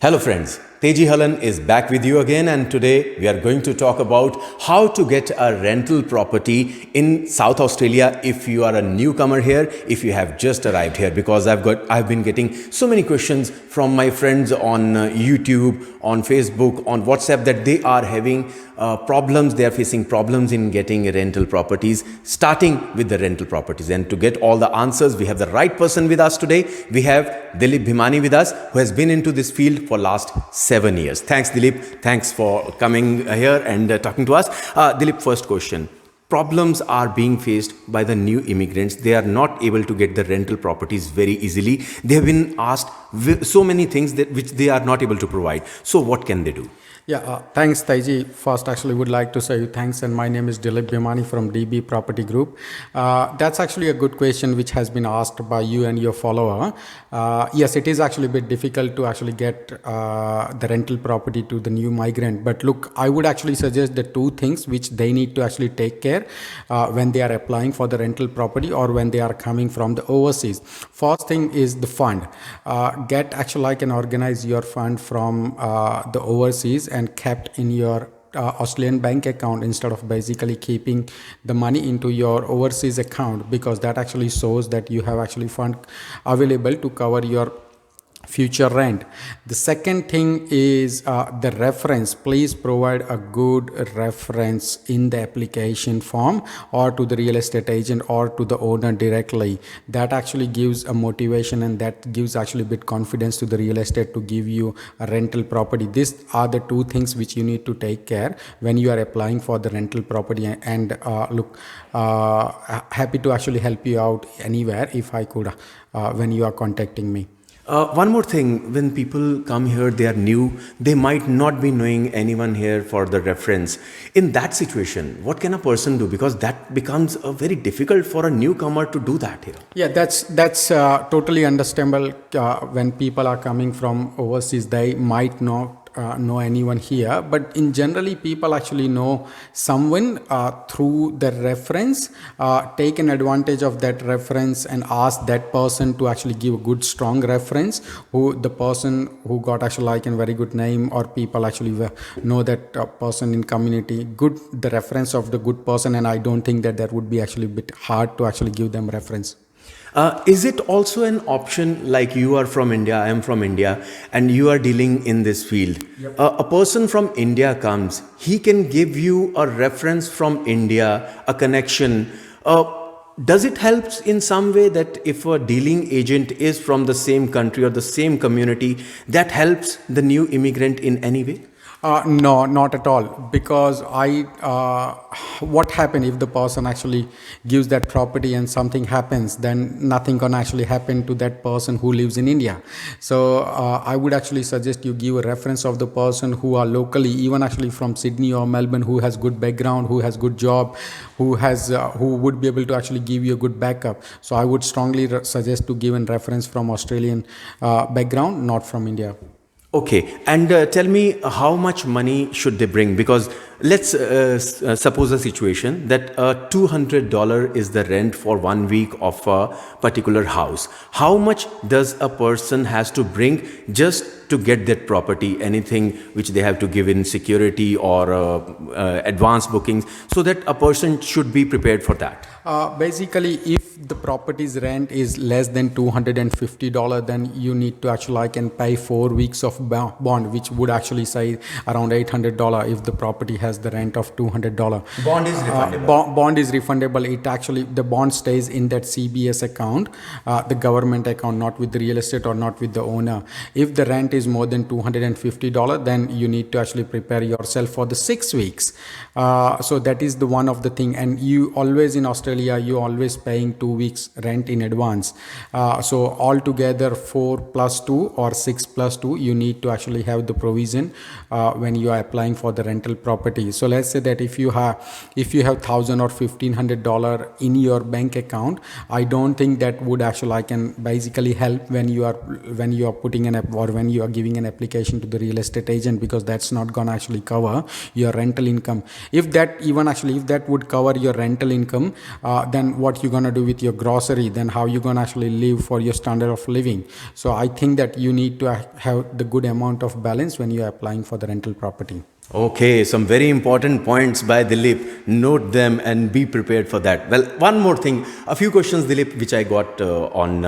Hello friends, Tejinder is back with you again, and today we are going to talk about how to get a rental property in South Australia if you are a newcomer here, if you have just arrived here, because I've been getting so many questions from my friends on YouTube, on Facebook, on WhatsApp that they are having problems, they are facing problems in getting rental properties, starting with the rental properties. And to get all the answers, we have the right person with us today. We have Dilip Bhimani with us, who has been into this field for last 7 years. Thanks, Dilip. Thanks for coming here and talking to us. Dilip, first question. Problems are being faced by the new immigrants. They are not able to get the rental properties very easily. They have been asked so many things which they are not able to provide. So what can they do? Thanks, Taiji. First, actually, would like to say thanks, and my name is Dilip Bhimani from DB Property Group. That's actually a good question which has been asked by you and your follower. Yes, it is actually a bit difficult to actually get the rental property to the new migrant. But look, I would actually suggest the two things which they need to actually take care when they are applying for the rental property or when they are coming from the overseas. First thing is the fund. Can organize your fund from the overseas and kept in your Australian bank account instead of basically keeping the money into your overseas account, because that actually shows that you have actually fund available to cover your future rent. The second thing is the reference. Please provide a good reference in the application form or to the real estate agent or to the owner directly. That actually gives a motivation, and that gives actually a bit confidence to the real estate to give you a rental property. These are the two things which you need to take care when you are applying for the rental property. And happy to actually help you out anywhere if I could when you are contacting me. One more thing, when people come here, they are new, they might not be knowing anyone here for the reference. In that situation, what can a person do? Because that becomes very difficult for a newcomer to do that here. Yeah, that's totally understandable. When people are coming from overseas, they might not know anyone here, but in generally people actually know someone through the reference. Take an advantage of that reference and ask that person to actually give a good strong reference, who the person who got actually like a very good name, or people actually know that person in community good, the reference of the good person. And I don't think that would be actually a bit hard to actually give them reference. Is it also an option, like you are from India, I am from India, and you are dealing in this field? Yep. A person from India comes, he can give you a reference from India, a connection. Does it help in some way that if a dealing agent is from the same country or the same community, that helps the new immigrant in any way? No, not at all. Because what happens if the person actually gives that property and something happens, then nothing can actually happen to that person who lives in India. So I would actually suggest you give a reference of the person who are locally, even actually from Sydney or Melbourne, who has good background, who has good job, who would be able to actually give you a good backup. So I would strongly suggest to give a reference from Australian background, not from India. Okay, and tell me, how much money should they bring? Because let's suppose a situation that $200 is the rent for 1 week of a particular house. How much does a person has to bring just to get that property? Anything which they have to give in security or advance bookings, so that a person should be prepared for that? Basically, if the property's rent is less than $250, then you need to actually pay 4 weeks of bond, which would actually say around $800 if the property has the rent of $200. Bond is refundable. Bond is refundable. It actually, the bond stays in that CBS account, the government account, not with the real estate or not with the owner. If the rent is more than $250, then you need to actually prepare yourself for the 6 weeks. So that is the one of the thing. And you always in Australia, you always paying 2 weeks rent in advance. So altogether 4 plus 2 or 6 plus 2, you need to actually have the provision when you are applying for the rental property. property. So let's say that if you have $1,000 or $1,500 in your bank account, I don't think that would actually can basically help when you are putting when you are giving an application to the real estate agent, because that's not gonna actually cover your rental income. If that would cover your rental income, then what you're gonna do with your grocery? Then how you gonna actually live for your standard of living? So I think that you need to have the good amount of balance when you are applying for the rental property. Okay, some very important points by Dilip. Note them and be prepared for that. Well, one more thing. A few questions, Dilip, which I got on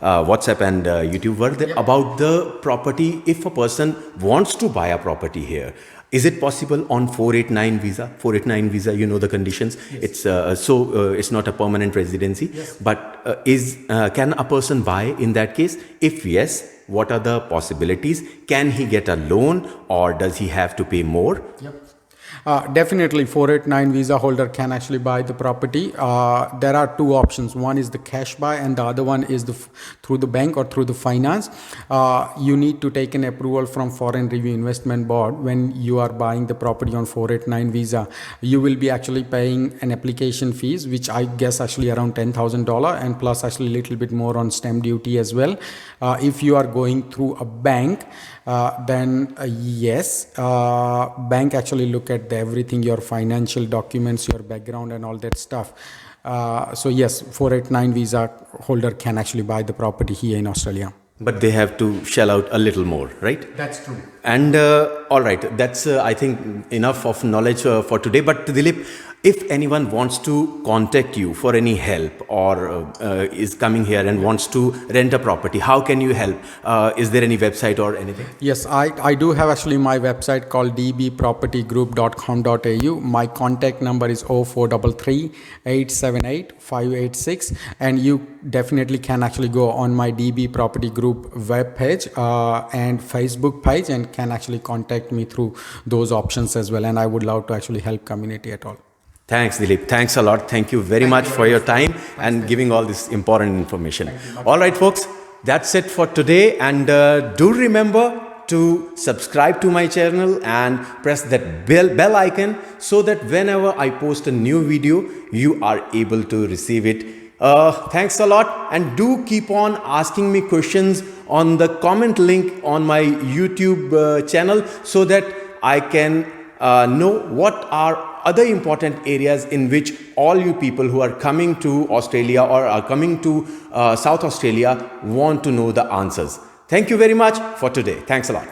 WhatsApp and YouTube were about the property. If a person wants to buy a property here, is it possible on 489 visa? 489 visa, you know the conditions. Yes. It's not a permanent residency. Yes. But can a person buy in that case? If yes, what are the possibilities? Can he get a loan or does he have to pay more? Yep. Definitely 489 visa holder can actually buy the property. There are two options. One is the cash buy and the other one is through the bank or through the finance. You need to take an approval from Foreign Review Investment Board when you are buying the property on 489 visa. You will be actually paying an application fees, which I guess actually around $10,000, and plus actually a little bit more on stamp duty as well. If you are going through a bank, then yes, bank actually look at everything, your financial documents, your background and all that stuff. So yes, 489 visa holder can actually buy the property here in Australia. But they have to shell out a little more, right? That's true. And all right, that's I think enough of knowledge for today. But Dilip, if anyone wants to contact you for any help or is coming here and wants to rent a property, how can you help? Is there any website or anything? Yes, I do have actually my website called dbpropertygroup.com.au. My contact number is 0433 878 586, and you definitely can actually go on my DB Property Group web page and Facebook page and can actually contact me through those options as well. And I would love to actually help community at all. Thanks, Dilip. Thanks a lot. Thank you very much for your time and giving all this important information. All right, folks, that's it for today. And do remember to subscribe to my channel and press that bell icon so that whenever I post a new video, you are able to receive it. Thanks a lot, and do keep on asking me questions on the comment link on my YouTube channel so that I can know what are other important areas in which all you people who are coming to Australia or are coming to South Australia want to know the answers. Thank you very much for today. Thanks a lot.